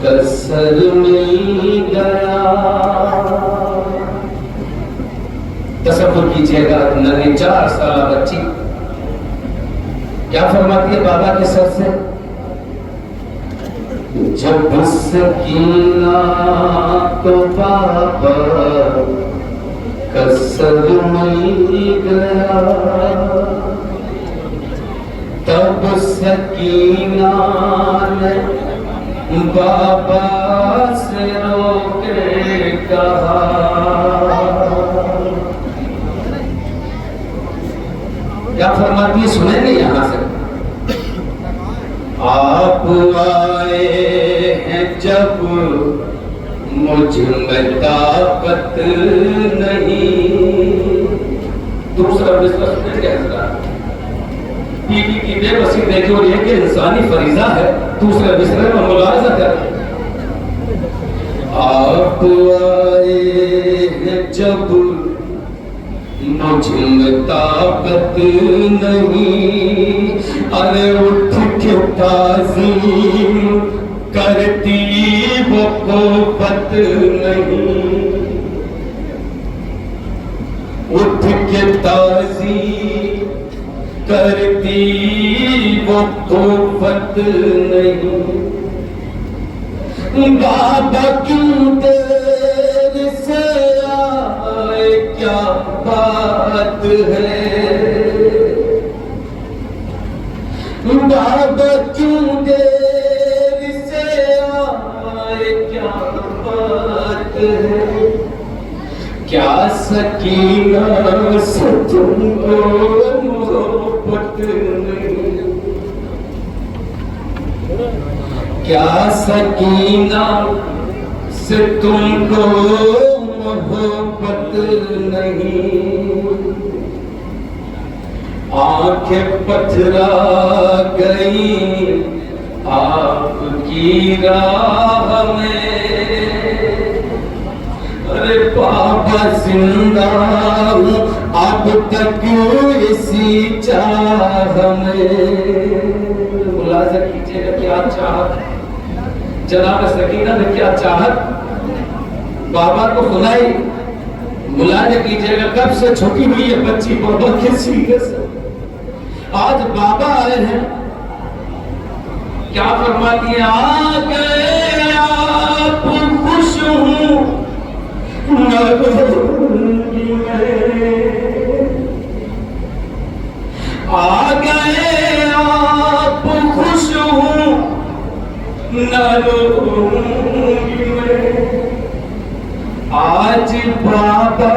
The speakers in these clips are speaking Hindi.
कसर मिल गया। तसव्वुर कीजिएगा, नन्ही 4 साल बच्ची क्या फरमाती है बाबा के सर से, जब सकीना तो बाबा कसर मिल गया, तब सकीना ने बाबा से रोके कहा। क्या फरमाती है सुनेंगे यहां से, आप आए हैं जब मुझ में ताकत नहीं। दूसरा विश्वास सुनेंगे की बेबसी देखो, ये कि इंसानी फरीजा है, दूसरे विसरे में मुलाजा कर। आप आए हैं जब मुझ में ताकत नहीं, अरे उठ के ताज़ीम करती वो क़ुव्वत नहीं, उठ के ताज़ीम करती वो क़ुव्वत नहीं। बाबा क्यों देर से आए, क्या बात है, बाबा क्यों देर से आए, क्या बात है, क्या सकीना से तुमको मोहब्बत नहीं, क्या सकीना से तुमको मोहब्बत नहीं। आंखें पथरा गई आपकी राह में, अरे बाबा जिंदा हूँ अब तक इसी चाह में। मुलाजा कीजिएगा क्या चाहत जनाब सकीना ने, क्या चाहत बाबा को सुनाई। मुलाजा कीजिएगा कब से छुपी हुई है बच्ची बाबा के सीने से, आज बाबा आए हैं। क्या फरमाती है, आ गए आप खुश हूँ न रोऊंगी मैं, आ गए आप खुश हूँ न रोऊंगी मैं, आज बाबा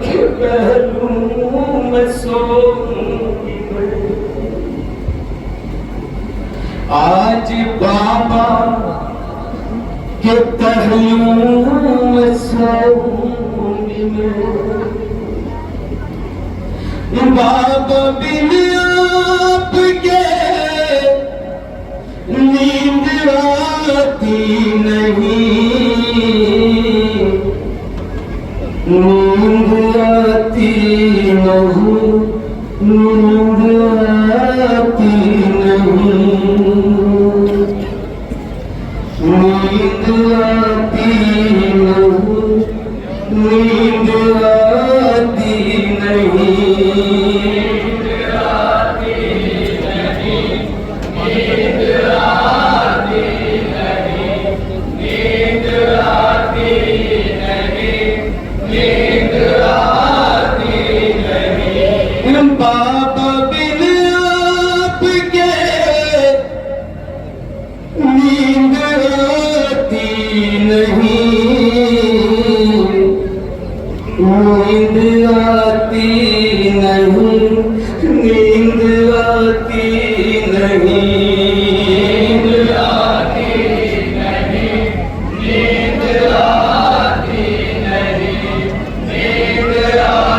के पहलू में सोऊंगी मैं, आज बाबा के पहलू में सोऊंगी मैं। बाबा बिन आपके नींद आती नहीं, नींद आती नहीं, नींद आती नहीं, नींद आती नहीं, नींद आती नहीं, बाबा बिन आपके नींद आती नहीं, नींद आती नहीं, नींद आती नहीं, नींद आती नहीं, नींद आती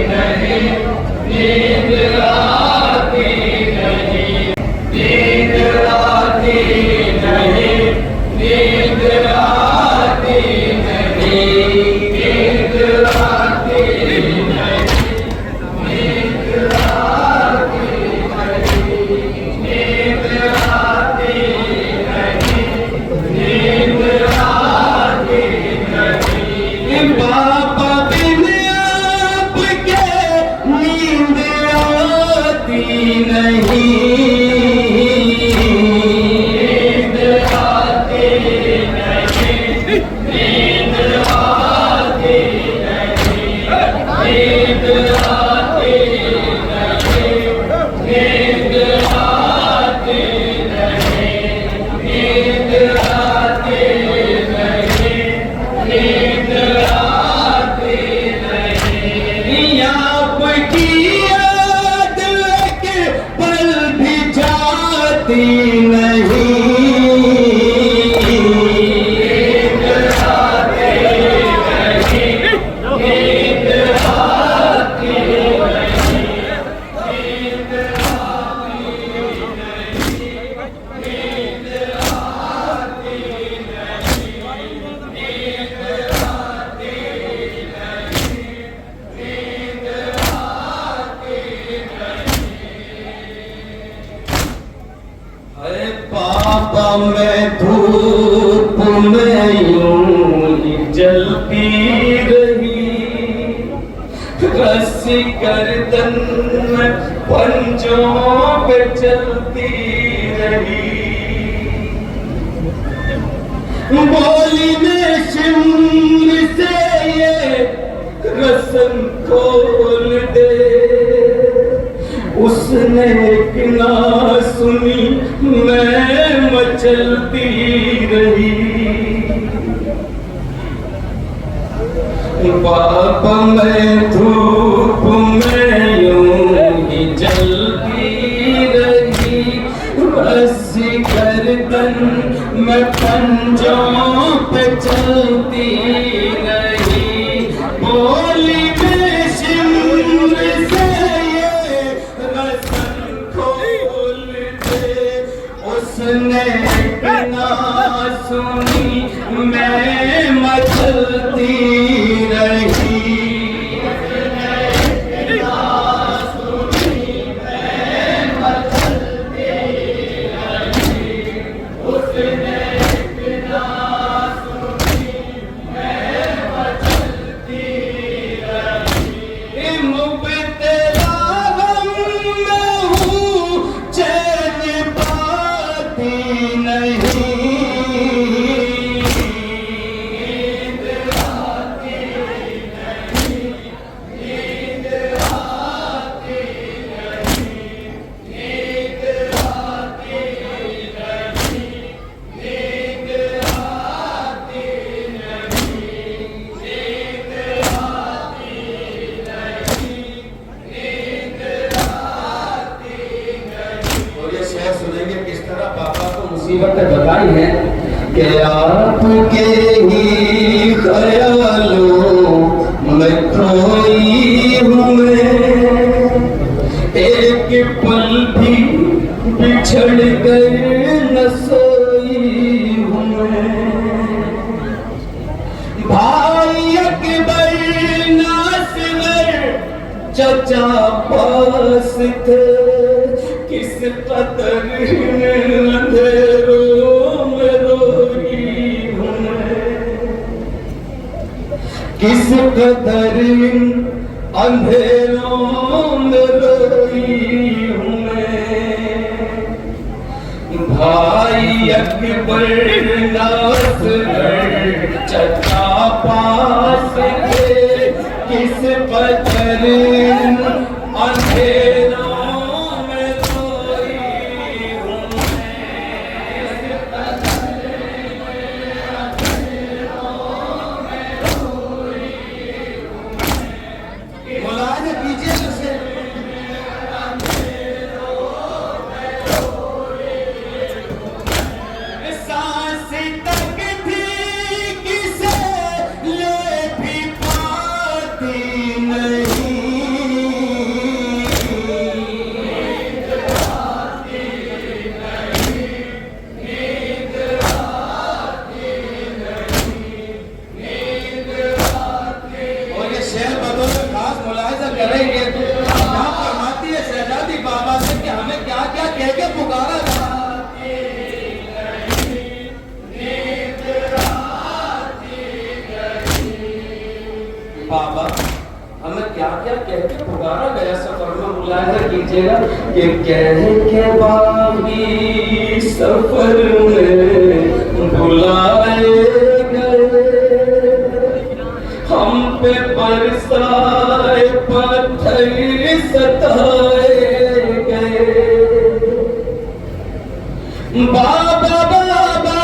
नहीं, नींद आती नहीं, नींद आती नहीं, नींद आती नहीं, नींद आती नहीं, नींद आती नहीं। अरे बाबा मैं धूप में यूं ही जलती रही, रस्सी गर्दन में पंजों पे चलती रही, बोली में शिमर से ये रस्म खोल दे, उसने एक ना सुनी मैं मचलती रही। बाबा मैं धूप में यूं ही जलती रही, रस्सी गर्दन में पंजों पे चलती रही, बोली में शिमर से ये रस्म खोल दे, उसने ना सुनी मैं मचलती रही। मुसीबतें बताई हैं कि आपके ही ख्यालों में खोई हूँ मैं, एक पल भी बिछड़ कर न सोई हूँ मैं। भाई अकबर नासिर चचा पास थे, किस कदर अंधेरों में रोई हूँ मैं, किस कदर अंधेरों में रोई हूँ मैं। भाई अकबर नासिर चचा पास थे, किस कदर अंधेरों बाबा हमें क्या क्या कह के पुकारा गया, सफर में मुलाहिजा कीजिएगा कि कह के बागी सफर में बुलाए गए, हम पे बरसाए पत्थर सताए गए। बाबा बाबा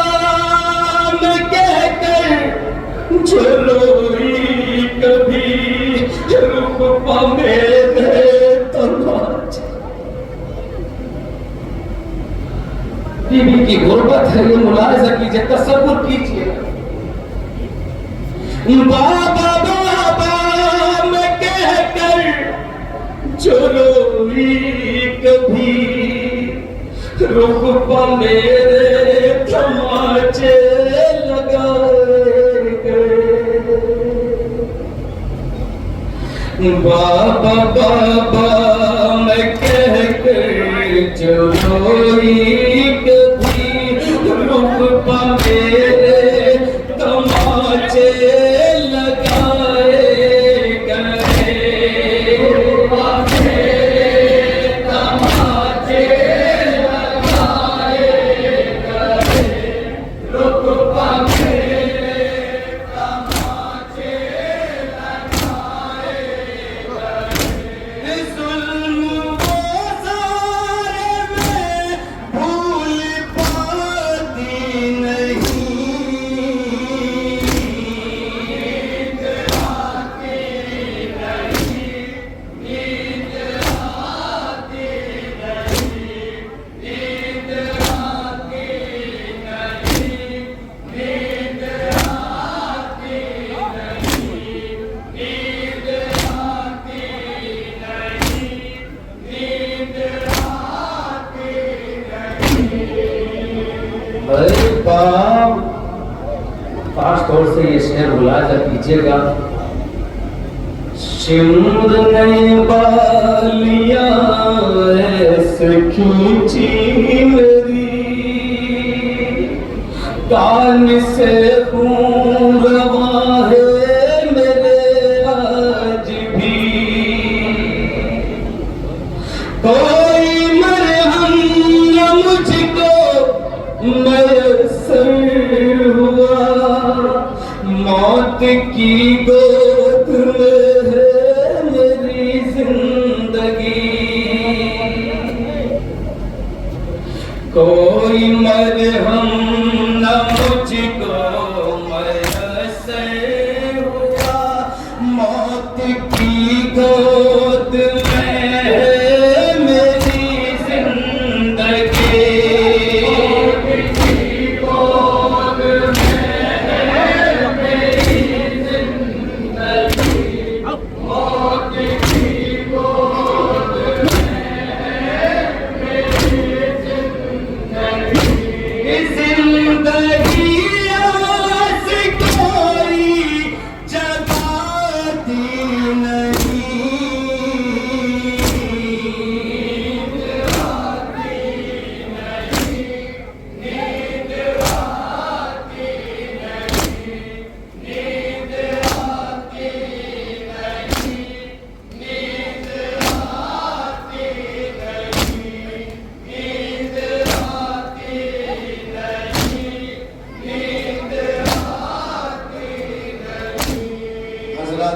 मैं कहकर जो रोई कभी रुक मेरे तमाचे। बीबी की गुर्बत है, ये मुलाहिजा कीजिए, तसव्वुर कीजिए। बाबा बाबा मैं कहकर जो रोई कभी रुक मेरे तमाचे लगाए गए। बाबा बाबा मैं कहकर जो रोई अरे बाप, खास तौर से ये शेर मुलाजा कीजिएगा। सिमरने वालियां ऐसे खींची मेरी, कान से खून रवा है मेरे आज भी। कोई मरहम न मुझको मैसर हुआ, मौत की गोद में है मेरी जिंदगी। कोई मरहम न मुझको मैसर हुआ, मौत की गोद में है मेरी जिंदगी।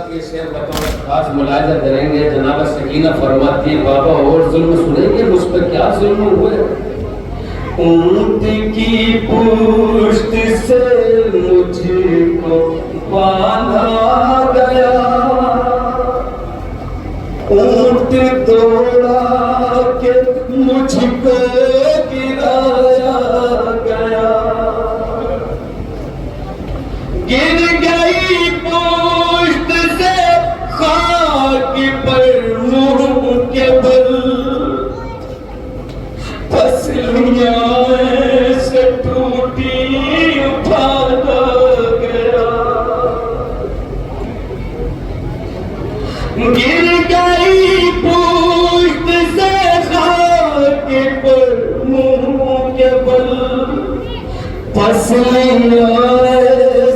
ये शेर बतौर खास मुलाहिजा करेंगे। जनाब सकीना फरमाती है, बाबा और जुल्म सुनेंगे, मुझ पर क्या जुल्म हुए। ऊंट की पुश्त से मुझको बांधा गया, ऊंट दौड़ा के मुझको गिराया गया। गिर गई पुश्त से खाक पर मुंह के बल, पसलियां से टूटी उठाया गया। गिर गई पुश्त से खाक पर मुंह के बल, पसलियां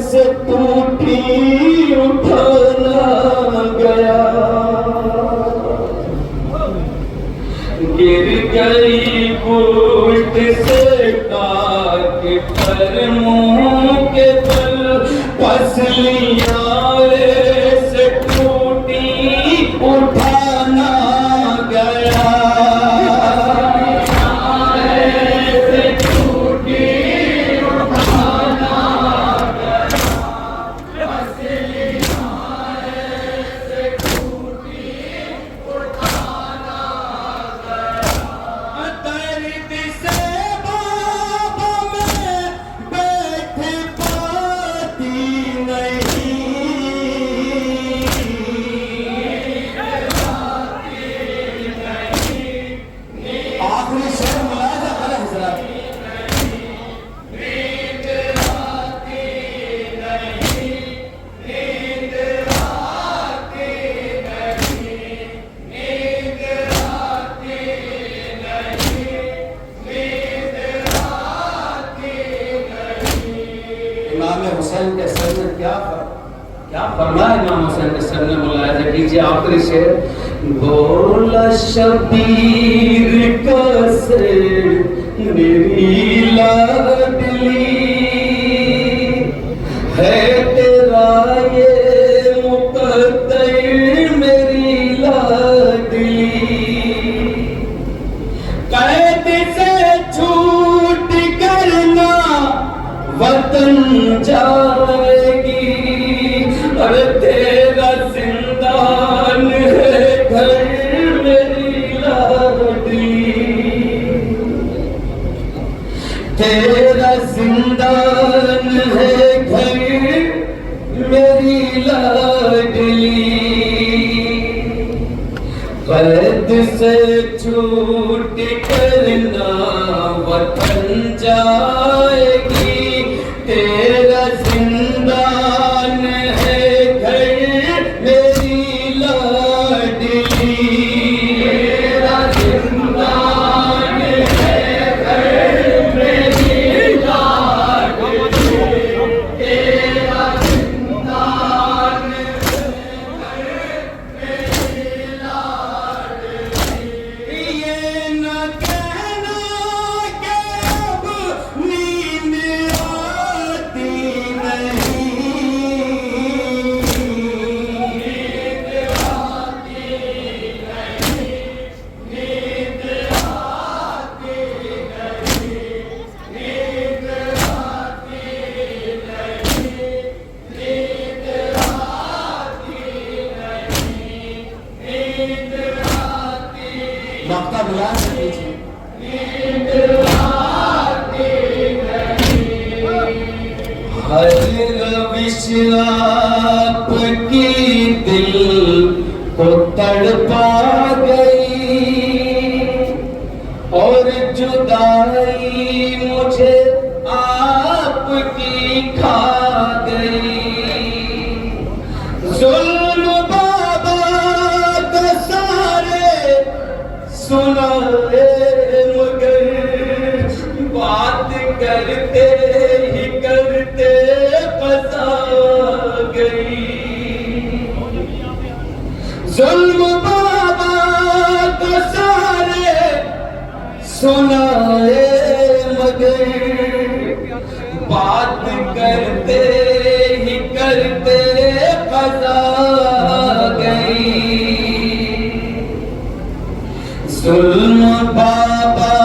से टूटी उठाया गया। गिर गई पुश्त से काक पर मुंह के बल, पसलियां से टूटी उठाना गया। इमाम हुसैन के सर ने क्या फरमाया। इमाम हुसैन के सर ने मुलाहिजा कीजिए आखिरी शेर। बोला शबीर का सिर मेरी लाडली है, तेरा ये मुकद्दर मेरी लाडली। कैद से छूट करना वतन जाएगी, अरे तेरा जिंदान है घर मेरी लाडली। तेरा जिंदान है घर मेरी लाडली। कैद से छूट करना वतन जाए हर रविश आपकी दिल को तड़पा गई और जुदाई मुझे आपकी खा गई। जुल्म बाबा का सारे सुनाए मगर बात करते ही करते फंसा गई। जुल्म बाबा का सारे सुनाए मगर बात करते ही करते फंसा गई। जुल्म बाबा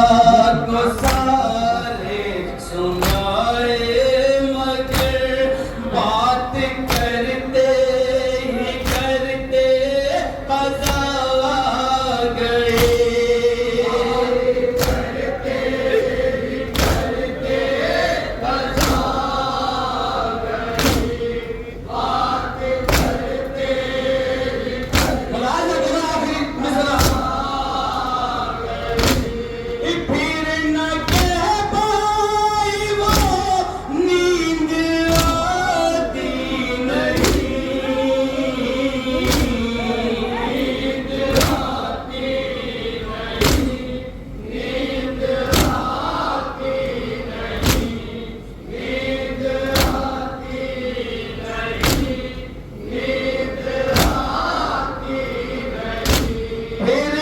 को सारे सुनाए मगर बात करते ही करते फंसा गए। फिर